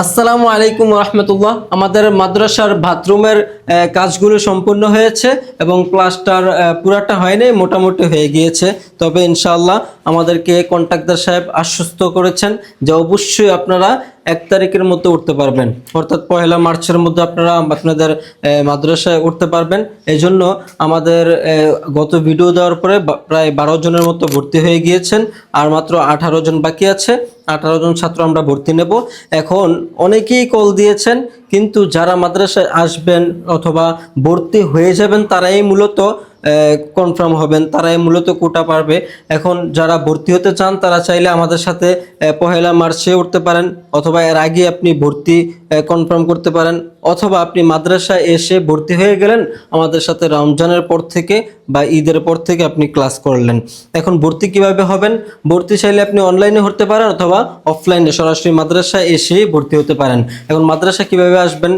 আসসালামু আলাইকুম রহমতুল্লাহ। আমাদের মাদ্রাসার বাথরুমের কাজগুলো সম্পূর্ণ হয়েছে এবং প্লাস্টার পুরাটা হয়নি, মোটামুটি হয়ে গিয়েছে। তবে ইনশাআল্লাহ আমাদেরকে কন্ট্রাক্টর সাহেব আশ্বস্ত করেছেন যে অবশ্যই আপনারা 1 তারিখের মধ্যে উঠতে পারবেন, অর্থাৎ 1 মার্চের মধ্যে আপনারা আপনাদের মাদ্রাসায় উঠতে পারবেন। এই জন্য আমাদের গত ভিডিও দেওয়ার পরে প্রায় 12 জনের মতো ভর্তি হয়ে গিয়েছেন, আর মাত্র 18 জন বাকি আছে। 18 জন ছাত্র আমরা ভর্তি নেব। এখন অনেকেই কল দিয়েছেন, কিন্তু যারা মাদ্রাসায় আসবেন অথবা ভর্তি হয়ে যাবেন তারাই মূলত কনফার্ম হবেন, তারাই মূলত কোটা পারবে। এখন যারা ভর্তি হতে চান তারা চাইলে আমাদের সাথে 1 মার্চে উঠতে পারেন, অথবা এর আগে আপনি ভর্তি কনফার্ম করতে পারেন, অথবা আপনি মাদ্রাসায় এসে ভর্তি হয়ে গেলেন আমাদের সাথে রমজানের পর থেকে বা ঈদের পর থেকে আপনি ক্লাস করলেন। এখন ভর্তি কিভাবে হবেন? ভর্তি চাইলে আপনি অনলাইনে হতে পারেন অথবা অফলাইনে সরাসরি মাদ্রাসায় এসে ভর্তি হতে পারেন। এখন মাদ্রাসা কিভাবে আসবেন,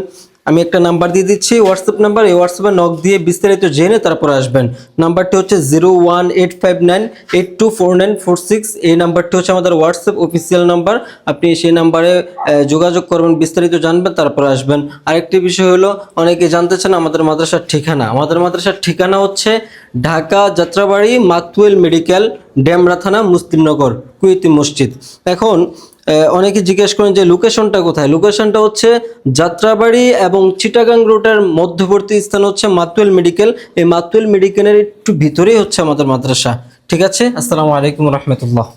আমি একটা নাম্বার দিয়ে দিচ্ছি, হোয়াটসঅ্যাপ নাম্বার। এই হোয়াটসঅ্যাপে নক দিয়ে বিস্তারিত জেনে তারপরে আসবেন। নাম্বারটি হচ্ছে 01859824946। এই নাম্বারটি হচ্ছে আমাদের হোয়াটসঅ্যাপ অফিসিয়াল নাম্বার। আপনি সেই নাম্বারে যোগাযোগ করবেন, বিস্তারিত জানবেন, তারপরে আসবেন। আরেকটি বিষয় হলো, অনেকে জানতে চান আমাদের মাদ্রাসার ঠিকানা। আমাদের মাদ্রাসার ঠিকানা হচ্ছে ঢাকা যাত্রাবাড়ি মাতুয়েল মেডিকেল, ডেমরা থানা, মুসলিমনগর, কুয়েতি মসজিদ। এখন অনেকে জিজ্ঞেস করেন যে লোকেশনটা কোথায়। লোকেশনটা হচ্ছে যাত্রাবাড়ি এবং চিটাগাং রোডের মধ্যবর্তী স্থান হচ্ছে মাতুয়েল মেডিকেল। এই মাতুয়েল মেডিকেলের একটু ভিতরেই হচ্ছে আমাদের মাদ্রাসা। ঠিক আছে, আসসালামু আলাইকুম রহমতুল্লাহ।